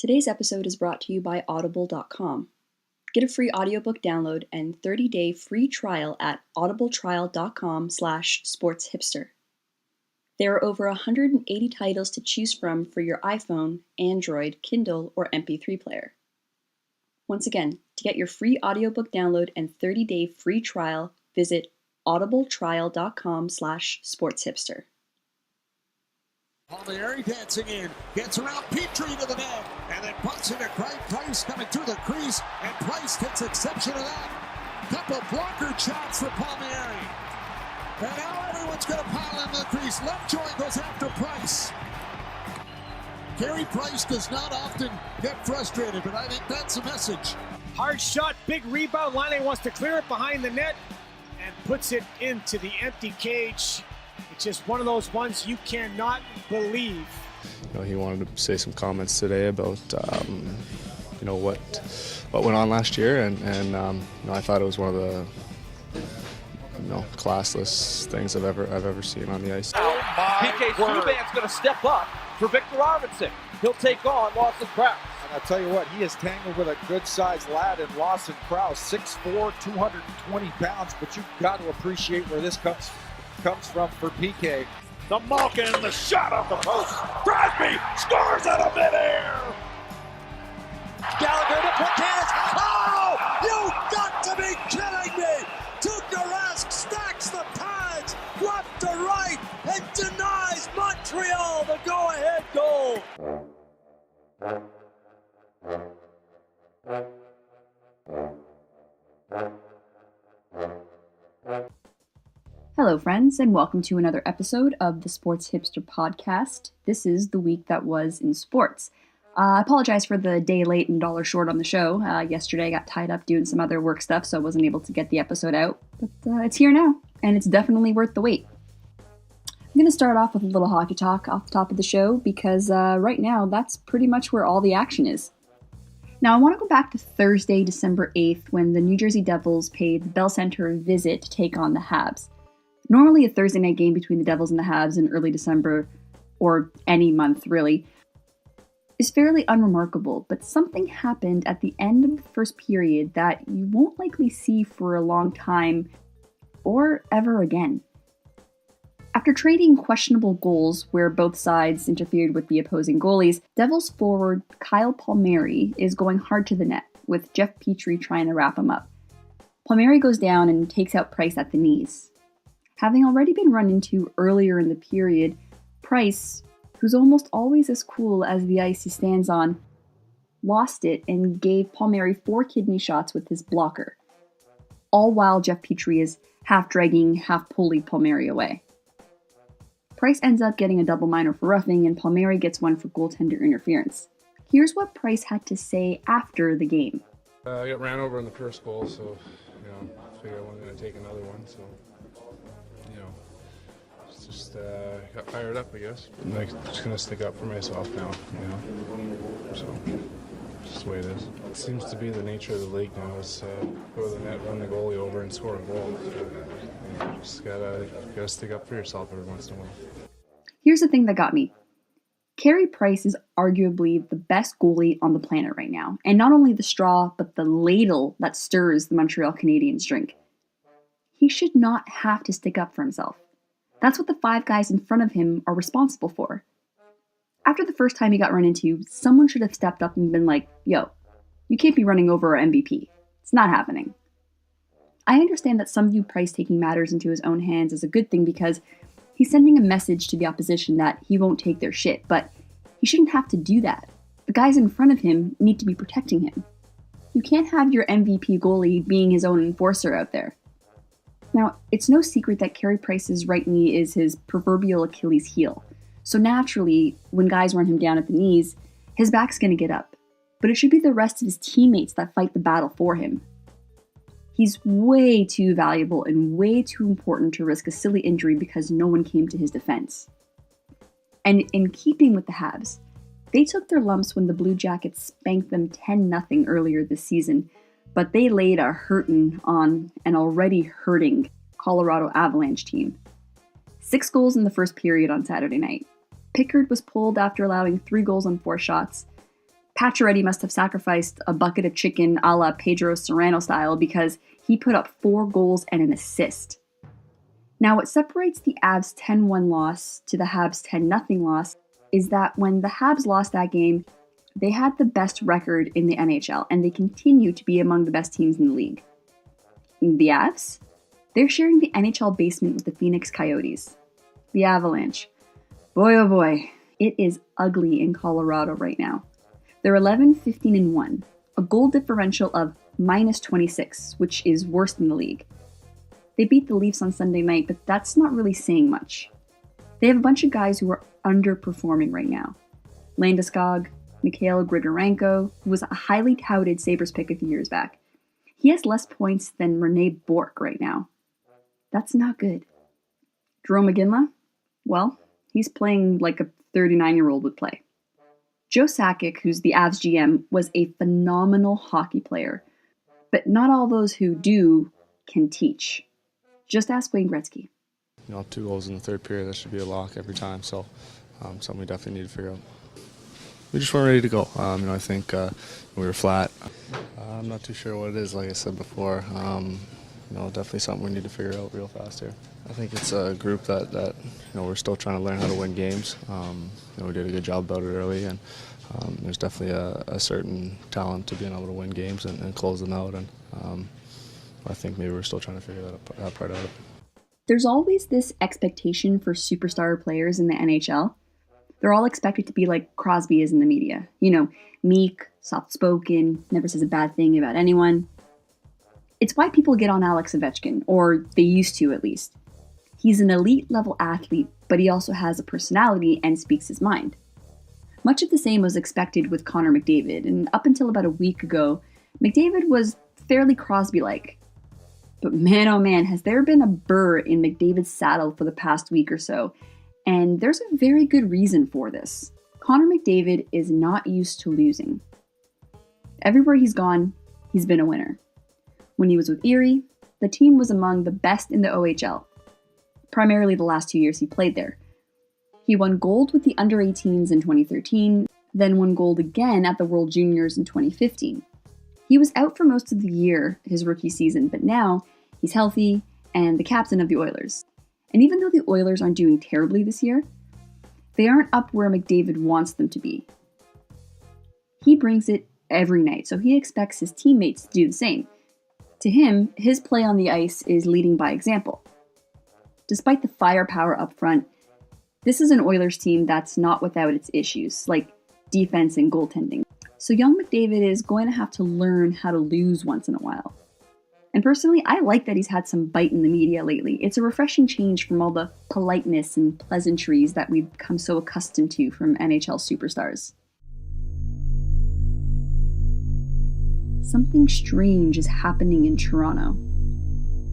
Today's episode is brought to you by Audible.com. Get a free audiobook download and 30-day free trial at audibletrial.com/sportshipster. There are over 180 titles to choose from for your iPhone, Android, Kindle, or MP3 player. Once again, to get your free audiobook download and 30-day free trial, visit audibletrial.com/sportshipster. Palmieri dancing in, gets around Petrie to the net, and then punts it at Price coming through the crease, and Price takes exception to that. Couple blocker shots for Palmieri. And now everyone's going to pile into the crease. Lovejoy goes after Price. Carey Price does not often get frustrated, but I think that's the message. Hard shot, big rebound. Laine wants to clear it behind the net and puts it into the empty cage. It's just one of those ones you cannot believe. He wanted to say some comments today about what went on last year, and I thought it was one of the classless things I've ever seen on the ice. PK Subban's going to step up for Victor Arvidsson. He'll take on Lawson Krause. And I'll tell you what, he is tangled with a good-sized lad in Lawson Krause, 6'4", 220 pounds, but you've got to appreciate where this comes from for PK. The Malkin, the shot off the post. Crosby scores out of midair. Gallagher to Placanis. Oh, you've got to be kidding me. Tuukka Rask stacks the pads, left to right, and denies Montreal the go-ahead goal. Hello, friends, and welcome to another episode of the Sports Hipster podcast. This is the week that was in sports. I apologize for the day late and dollar short on the show. Yesterday I got tied up doing some other work stuff, so I wasn't able to get the episode out. But it's here now, and it's definitely worth the wait. I'm going to start off with a little hockey talk off the top of the show, because right now that's pretty much where all the action is. Now, I want to go back to Thursday, December 8th, when the New Jersey Devils paid the Bell Center a visit to take on the Habs. Normally a Thursday night game between the Devils and the Habs in early December, or any month really, is fairly unremarkable, but something happened at the end of the first period that you won't likely see for a long time, or ever again. After trading questionable goals where both sides interfered with the opposing goalies, Devils forward Kyle Palmieri is going hard to the net, with Jeff Petrie trying to wrap him up. Palmieri goes down and takes out Price at the knees. Having already been run into earlier in the period, Price, who's almost always as cool as the ice he stands on, lost it and gave Palmieri 4 kidney shots with his blocker, all while Jeff Petrie is half dragging, half pulling Palmieri away. Price ends up getting a double minor for roughing, and Palmieri gets one for goaltender interference. Here's what Price had to say after the game. I got ran over in the first goal, so I figured I wasn't going to take another one, so just got fired up, I guess. I'm just going to stick up for myself now, so just the way it is. It seems to be the nature of the league now is go to the net, run the goalie over, and score a goal. So, just gotta stick up for yourself every once in a while. Here's the thing that got me. Carey Price is arguably the best goalie on the planet right now, and not only the straw, but the ladle that stirs the Montreal Canadiens drink. He should not have to stick up for himself. That's what the 5 guys in front of him are responsible for. After the first time he got run into, someone should have stepped up and been like, yo, you can't be running over our MVP. It's not happening. I understand that some view Price taking matters into his own hands as a good thing because he's sending a message to the opposition that he won't take their shit, but he shouldn't have to do that. The guys in front of him need to be protecting him. You can't have your MVP goalie being his own enforcer out there. Now, it's no secret that Carey Price's right knee is his proverbial Achilles heel. So naturally, when guys run him down at the knees, his back's going to get up. But it should be the rest of his teammates that fight the battle for him. He's way too valuable and way too important to risk a silly injury because no one came to his defense. And in keeping with the Habs, they took their lumps when the Blue Jackets spanked them 10-0 earlier this season, but they laid a hurtin' on an already hurting Colorado Avalanche team. 6 goals in the first period on Saturday night. Pickard was pulled after allowing 3 goals on 4 shots. Pacioretty must have sacrificed a bucket of chicken a la Pedro Serrano style because he put up 4 goals and an assist. Now, what separates the Avs' 10-1 loss to the Habs' 10-0 loss is that when the Habs lost that game, they had the best record in the NHL, and they continue to be among the best teams in the league. The Avs? They're sharing the NHL basement with the Phoenix Coyotes. The Avalanche. Boy, oh boy, it is ugly in Colorado right now. They're 11-15-1, a goal differential of -26, which is worst in the league. They beat the Leafs on Sunday night, but that's not really saying much. They have a bunch of guys who are underperforming right now. Landeskog, Mikhail Grigorenko, who was a highly touted Sabres pick a few years back. He has less points than Rene Bourque right now. That's not good. Jerome McGinley? Well, he's playing like a 39-year-old would play. Joe Sakic, who's the Avs GM, was a phenomenal hockey player, but not all those who do can teach. Just ask Wayne Gretzky. 2 goals in the third period, that should be a lock every time, so something we definitely need to figure out. We just weren't ready to go. I think we were flat. I'm not too sure what it is, like I said before. Definitely something we need to figure out real fast here. I think it's a group that we're still trying to learn how to win games. We did a good job about it early, and there's definitely a certain talent to being able to win games and close them out. And I think maybe we're still trying to figure that part out. There's always this expectation for superstar players in the NHL. They're all expected to be like Crosby is in the media. Meek, soft-spoken, never says a bad thing about anyone. It's why people get on Alex Ovechkin, or they used to at least. He's an elite-level athlete, but he also has a personality and speaks his mind. Much of the same was expected with Connor McDavid, and up until about a week ago, McDavid was fairly Crosby-like. But man, oh man, has there been a burr in McDavid's saddle for the past week or so, and there's a very good reason for this. Connor McDavid is not used to losing. Everywhere he's gone, he's been a winner. When he was with Erie, the team was among the best in the OHL, primarily the last 2 years he played there. He won gold with the under-18s in 2013, then won gold again at the World Juniors in 2015. He was out for most of the year, his rookie season, but now he's healthy and the captain of the Oilers. And even though the Oilers aren't doing terribly this year, they aren't up where McDavid wants them to be. He brings it every night, so he expects his teammates to do the same. To him, his play on the ice is leading by example. Despite the firepower up front, this is an Oilers team that's not without its issues, like defense and goaltending. So young McDavid is going to have to learn how to lose once in a while. And personally, I like that he's had some bite in the media lately. It's a refreshing change from all the politeness and pleasantries that we've become so accustomed to from NHL superstars. Something strange is happening in Toronto.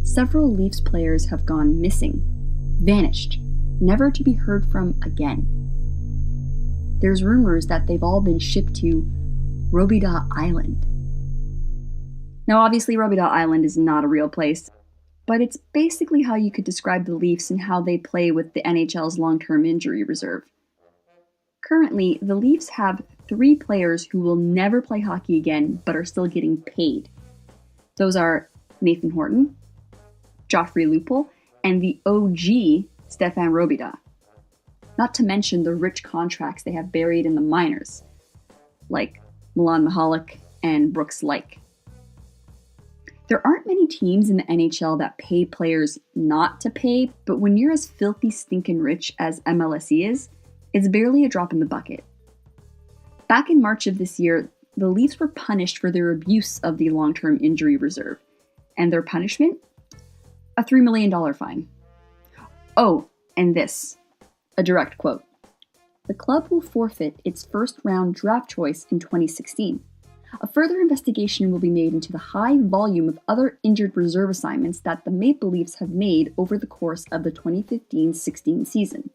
Several Leafs players have gone missing, vanished, never to be heard from again. There's rumors that they've all been shipped to Robidas Island. Now, obviously, Robidas Island is not a real place, but it's basically how you could describe the Leafs and how they play with the NHL's long-term injury reserve. Currently, the Leafs have 3 players who will never play hockey again, but are still getting paid. Those are Nathan Horton, Joffrey Lupul, and the OG Stefan Robidas. Not to mention the rich contracts they have buried in the minors, like Milan Mihalik and Brooks Laich. There aren't many teams in the NHL that pay players not to pay, but when you're as filthy stinkin' rich as MLSE is, it's barely a drop in the bucket. Back in March of this year, the Leafs were punished for their abuse of the long-term injury reserve. And their punishment? A $3 million fine. Oh, and this. A direct quote. The club will forfeit its first-round draft choice in 2016. A further investigation will be made into the high volume of other injured reserve assignments that the Maple Leafs have made over the course of the 2015-16 season.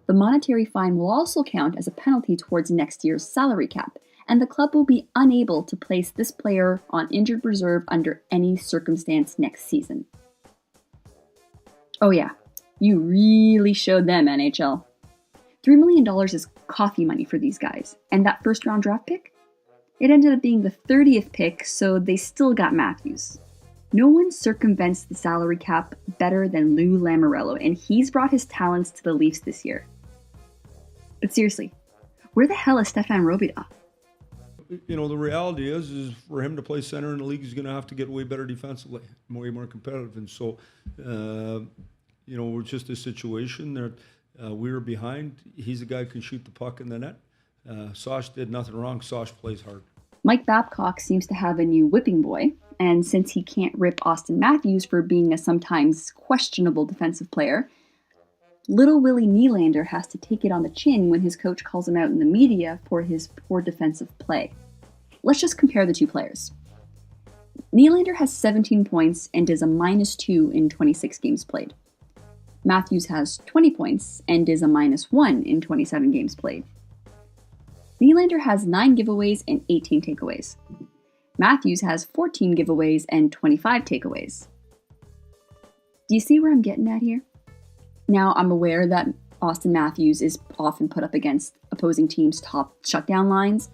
The monetary fine will also count as a penalty towards next year's salary cap, and the club will be unable to place this player on injured reserve under any circumstance next season. Oh yeah, you really showed them, NHL. $3 million is coffee money for these guys. And that first round draft pick? It ended up being the 30th pick, so they still got Matthews. No one circumvents the salary cap better than Lou Lamoriello, and he's brought his talents to the Leafs this year. But seriously, where the hell is Stefan Robida? You know, the reality is for him to play center in the league, he's going to have to get way better defensively, way more competitive. And so, you know, it's just a situation that we were behind. He's a guy who can shoot the puck in the net. Sosh did nothing wrong. Sosh plays hard. Mike Babcock seems to have a new whipping boy, and since he can't rip Austin Matthews for being a sometimes questionable defensive player, little Willie Nylander has to take it on the chin when his coach calls him out in the media for his poor defensive play. Let's just compare the two players. Nylander has 17 points and is a -2 in 26 games played. Matthews has 20 points and is a -1 in 27 games played. Nylander has 9 giveaways and 18 takeaways. Matthews has 14 giveaways and 25 takeaways. Do you see where I'm getting at here? Now, I'm aware that Austin Matthews is often put up against opposing teams' top shutdown lines,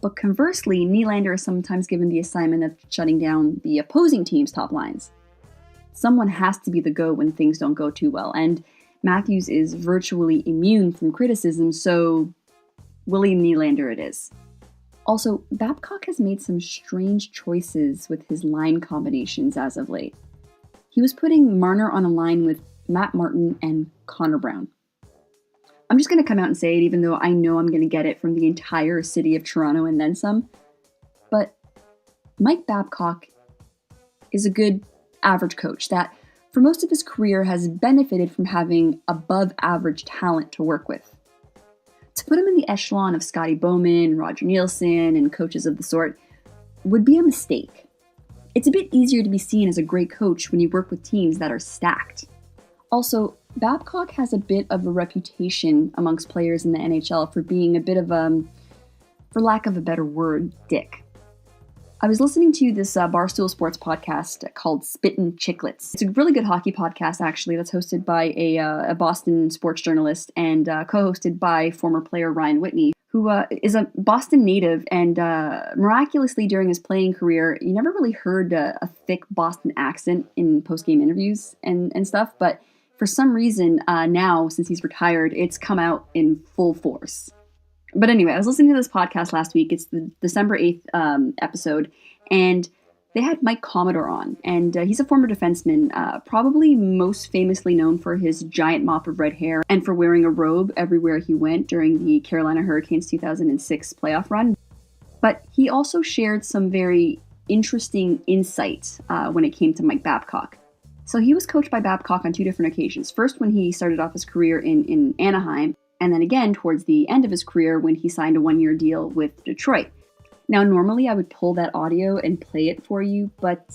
but conversely, Nylander is sometimes given the assignment of shutting down the opposing team's top lines. Someone has to be the go when things don't go too well, and Matthews is virtually immune from criticism, so Willie Nylander it is. Also, Babcock has made some strange choices with his line combinations as of late. He was putting Marner on a line with Matt Martin and Connor Brown. I'm just going to come out and say it, even though I know I'm going to get it from the entire city of Toronto and then some. But Mike Babcock is a good average coach that, for most of his career, has benefited from having above average talent to work with. To put him in the echelon of Scotty Bowman, Roger Nielsen, and coaches of the sort would be a mistake. It's a bit easier to be seen as a great coach when you work with teams that are stacked. Also, Babcock has a bit of a reputation amongst players in the NHL for being a bit of a, for lack of a better word, dick. I was listening to this Barstool Sports podcast called Spittin' Chicklets. It's a really good hockey podcast, actually, that's hosted by a Boston sports journalist and co-hosted by former player Ryan Whitney, who is a Boston native, and miraculously during his playing career, you never really heard a thick Boston accent in post-game interviews and stuff, but for some reason now, since he's retired, it's come out in full force. But anyway, I was listening to this podcast last week. It's the December 8th episode, and they had Mike Commodore on, and he's a former defenseman, probably most famously known for his giant mop of red hair and for wearing a robe everywhere he went during the Carolina Hurricanes 2006 playoff run. But he also shared some very interesting insights when it came to Mike Babcock. So he was coached by Babcock on 2 different occasions. First, when he started off his career in Anaheim, and then again towards the end of his career when he signed a 1-year deal with Detroit. Now, normally I would pull that audio and play it for you, but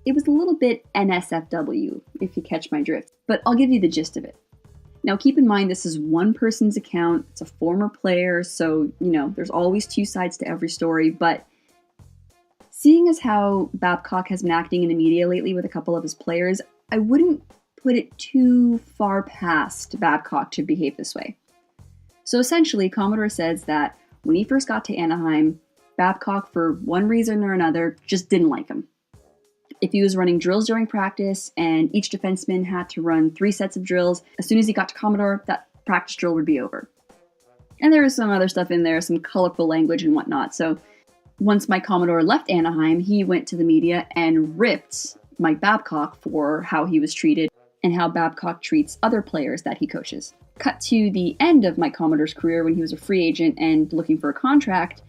it was a little bit NSFW, if you catch my drift. But I'll give you the gist of it. Now, keep in mind, this is one person's account. It's a former player, so, you know, there's always 2 sides to every story. But seeing as how Babcock has been acting in the media lately with a couple of his players, I wouldn't put it too far past Babcock to behave this way. So essentially, Commodore says that when he first got to Anaheim, Babcock, for one reason or another, just didn't like him. If he was running drills during practice and each defenseman had to run 3 sets of drills, as soon as he got to Commodore, that practice drill would be over. And there was some other stuff in there, some colorful language and whatnot. So once Mike Commodore left Anaheim, he went to the media and ripped Mike Babcock for how he was treated and how Babcock treats other players that he coaches. Cut to the end of Mike Commodore's career when he was a free agent and looking for a contract,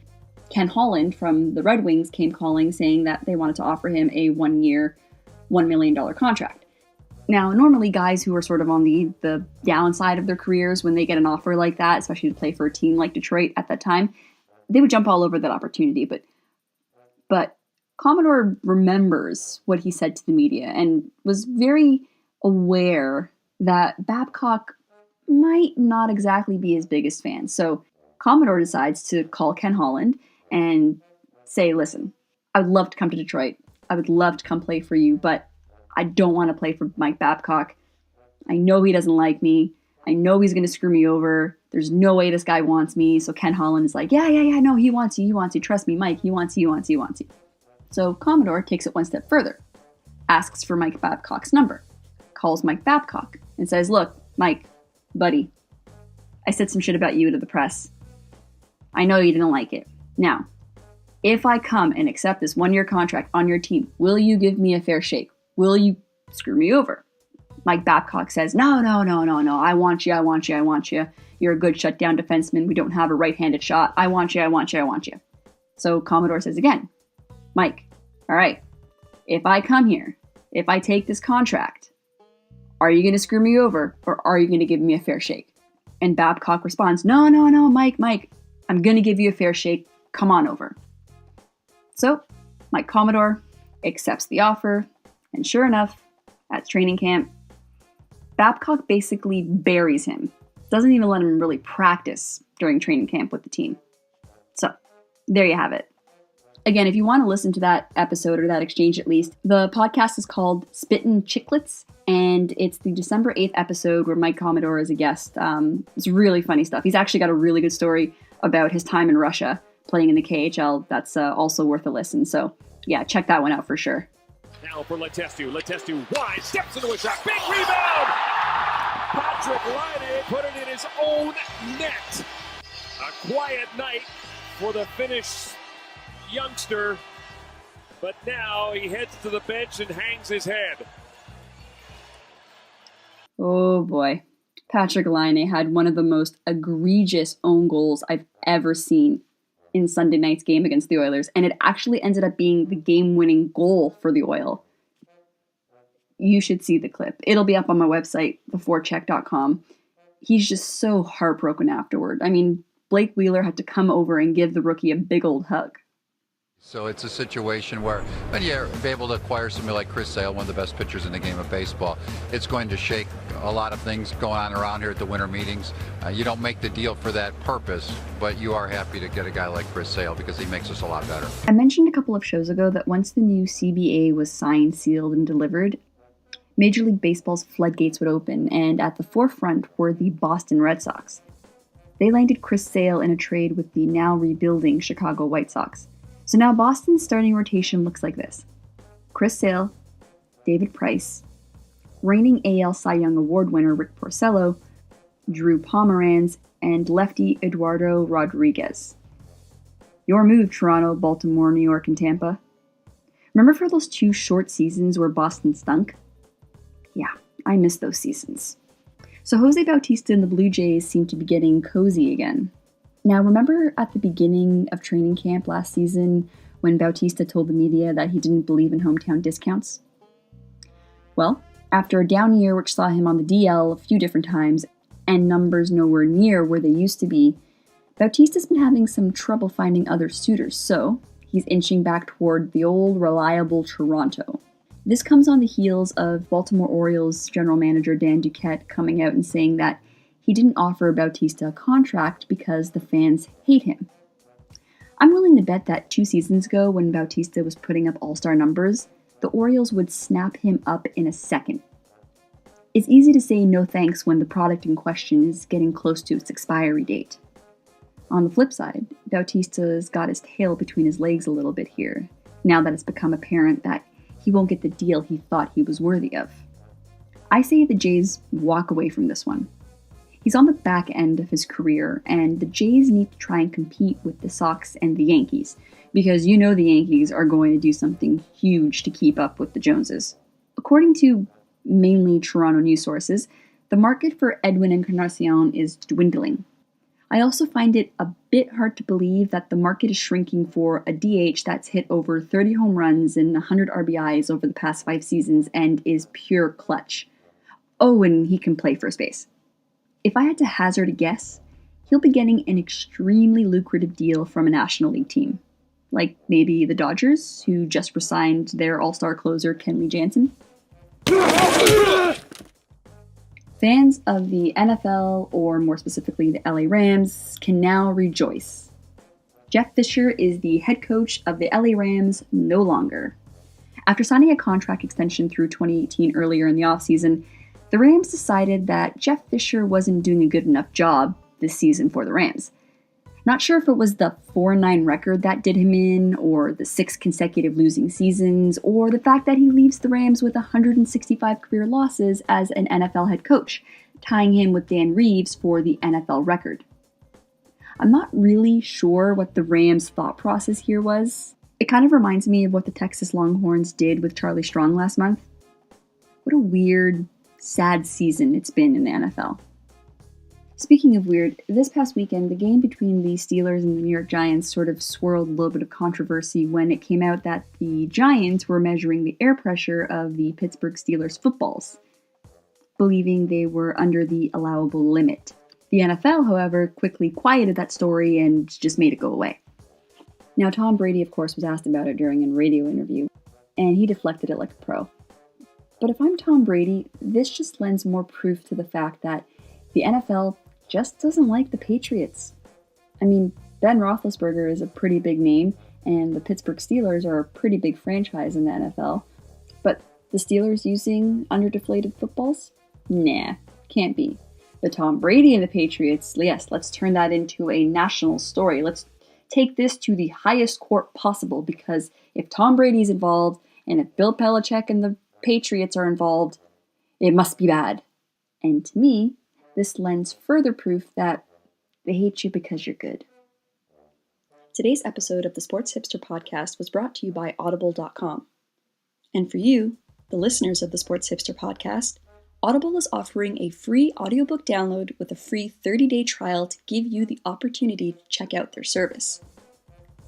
Ken Holland from the Red Wings came calling saying that they wanted to offer him a 1-year, $1 million contract. Now, normally guys who are sort of on the downside of their careers, when they get an offer like that, especially to play for a team like Detroit at that time, they would jump all over that opportunity. But Commodore remembers what he said to the media and was very aware that Babcock might not exactly be his biggest fan. So Commodore decides to call Ken Holland and say, listen, I would love to come to Detroit. I would love to come play for you, but I don't want to play for Mike Babcock. I know he doesn't like me. I know he's going to screw me over. There's no way this guy wants me. So Ken Holland is like, yeah, no, he wants you. Trust me, Mike, he wants you. So Commodore takes it one step further, asks for Mike Babcock's number, calls Mike Babcock and says, look, Mike, buddy, I said some shit about you to the press. I know you didn't like it. Now, if I come and accept this 1-year contract on your team, will you give me a fair shake? Will you screw me over? Mike Babcock says, no, I want you. You're a good shutdown defenseman. We don't have a right-handed shot. I want you. So Commodore says again, Mike, all right, if I come here, if I take this contract, are you going to screw me over or are you going to give me a fair shake? And Babcock responds, no, Mike, I'm going to give you a fair shake. Come on over. So Mike Commodore accepts the offer, and sure enough, at training camp, Babcock basically buries him. Doesn't even let him really practice during training camp with the team. So, there you have it. Again, if you want to listen to that episode or that exchange at least, the podcast is called Spittin' Chicklets, and it's the December 8th episode where Mike Commodore is a guest. It's really funny stuff. He's actually got a really good story about his time in Russia playing in the KHL. That's also worth a listen. So, yeah, check that one out for sure. Now for Letestu. Letestu wide, steps into a shot. Big rebound! Patrick Laine put it in his own net. A quiet night for the Finnish youngster, but now he heads to the bench and hangs his head. Oh boy. Patrick Laine had one of the most egregious own goals I've ever seen in Sunday night's game against the Oilers, and it actually ended up being the game-winning goal for the Oil. You should see the clip. It'll be up on my website, theforecheck.com. He's just so heartbroken afterward. I mean, Blake Wheeler had to come over and give the rookie a big old hug. So it's a situation where when you're able to acquire somebody like Chris Sale, one of the best pitchers in the game of baseball, it's going to shake a lot of things going on around here at the winter meetings. You don't make the deal for that purpose, but you are happy to get a guy like Chris Sale because he makes us a lot better. I mentioned a couple of shows ago that once the new CBA was signed, sealed, and delivered, Major League Baseball's floodgates would open, and at the forefront were the Boston Red Sox. They landed Chris Sale in a trade with the now rebuilding Chicago White Sox. So now Boston's starting rotation looks like this. Chris Sale, David Price, reigning AL Cy Young Award winner Rick Porcello, Drew Pomeranz, and lefty Eduardo Rodriguez. Your move, Toronto, Baltimore, New York, and Tampa. Remember for those 2 short seasons where Boston stunk? Yeah, I miss those seasons. So Jose Bautista and the Blue Jays seem to be getting cozy again. Now, remember at the beginning of training camp last season when Bautista told the media that he didn't believe in hometown discounts? Well, after a down year which saw him on the DL a few different times and numbers nowhere near where they used to be, Bautista's been having some trouble finding other suitors, so he's inching back toward the old reliable Toronto. This comes on the heels of Baltimore Orioles general manager Dan Duquette coming out and saying that he didn't offer Bautista a contract because the fans hate him. I'm willing to bet that 2 seasons ago, when Bautista was putting up all-star numbers, the Orioles would snap him up in a second. It's easy to say no thanks when the product in question is getting close to its expiry date. On the flip side, Bautista's got his tail between his legs a little bit here, now that it's become apparent that he won't get the deal he thought he was worthy of. I say the Jays walk away from this one. He's on the back end of his career, and the Jays need to try and compete with the Sox and the Yankees, because you know the Yankees are going to do something huge to keep up with the Joneses. According to mainly Toronto news sources, the market for Edwin Encarnacion is dwindling. I also find it a bit hard to believe that the market is shrinking for a DH that's hit over 30 home runs and 100 RBIs over the past 5 seasons and is pure clutch. Oh, and he can play first base. If I had to hazard a guess, he'll be getting an extremely lucrative deal from a National League team. Like maybe the Dodgers, who just re-signed their all-star closer Kenley Jansen. Fans of the NFL, or more specifically the LA Rams, can now rejoice. Jeff Fisher is the head coach of the LA Rams no longer. After signing a contract extension through 2018 earlier in the offseason, the Rams decided that Jeff Fisher wasn't doing a good enough job this season for the Rams. Not sure if it was the 4-9 record that did him in, or the 6 consecutive losing seasons, or the fact that he leaves the Rams with 165 career losses as an NFL head coach, tying him with Dan Reeves for the NFL record. I'm not really sure what the Rams' thought process here was. It kind of reminds me of what the Texas Longhorns did with Charlie Strong last month. What a weird, sad season it's been in the NFL. Speaking of weird, this past weekend, the game between the Steelers and the New York Giants sort of swirled a little bit of controversy when it came out that the Giants were measuring the air pressure of the Pittsburgh Steelers footballs, believing they were under the allowable limit. The NFL, however, quickly quieted that story and just made it go away. Now, Tom Brady, of course, was asked about it during a radio interview, and he deflected it like a pro. But if I'm Tom Brady, this just lends more proof to the fact that the NFL just doesn't like the Patriots. I mean, Ben Roethlisberger is a pretty big name, and the Pittsburgh Steelers are a pretty big franchise in the NFL. But the Steelers using under-deflated footballs? Nah, can't be. But Tom Brady and the Patriots, yes, let's turn that into a national story. Let's take this to the highest court possible, because if Tom Brady's involved, and if Bill Belichick and the Patriots are involved, it must be bad. And to me, this lends further proof that they hate you because you're good. Today's episode of the Sports Hipster podcast was brought to you by Audible.com. And for you, the listeners of the Sports Hipster podcast, Audible is offering a free audiobook download with a free 30-day trial to give you the opportunity to check out their service.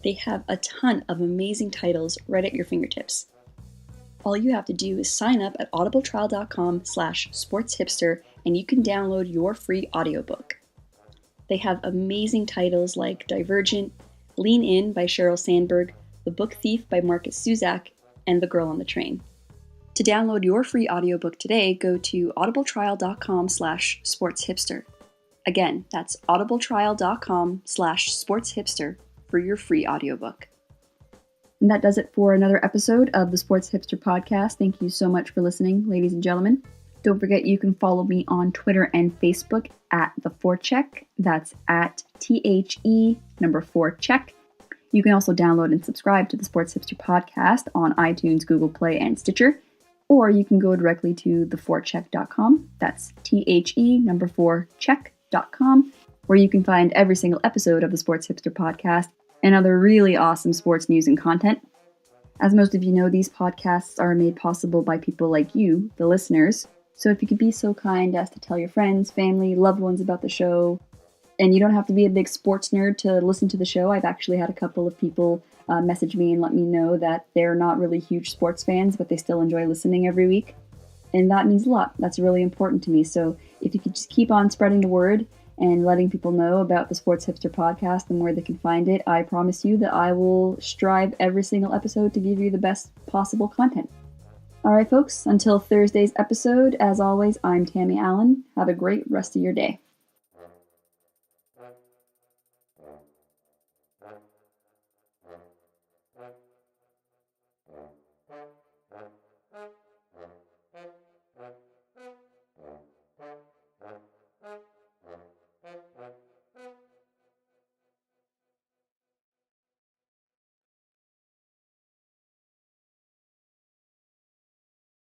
They have a ton of amazing titles right at your fingertips. All you have to do is sign up at audibletrial.com/sportshipster and you can download your free audiobook. They have amazing titles like Divergent, Lean In by Sheryl Sandberg, The Book Thief by Marcus Zuzak, and The Girl on the Train. To download your free audiobook today, go to audibletrial.com/sportshipster. Again, that's audibletrial.com/sportshipster for your free audiobook. And that does it for another episode of the Sports Hipster podcast. Thank you so much for listening, ladies and gentlemen. Don't forget you can follow me on Twitter and Facebook at The Forecheck. That's at THE4Check. You can also download and subscribe to the Sports Hipster podcast on iTunes, Google Play, and Stitcher. Or you can go directly to theforecheck.com. That's THE4Check.com, where you can find every single episode of the Sports Hipster podcast and other really awesome sports news and content. As most of you know, these podcasts are made possible by people like you, the listeners. So if you could be so kind as to tell your friends, family, loved ones about the show, and you don't have to be a big sports nerd to listen to the show. I've actually had a couple of people message me and let me know that they're not really huge sports fans, but they still enjoy listening every week. And that means a lot. That's really important to me. So if you could just keep on spreading the word and letting people know about the Sports Hipster podcast and where they can find it, I promise you that I will strive every single episode to give you the best possible content. All right, folks, until Thursday's episode, as always, I'm Tammy Allen. Have a great rest of your day.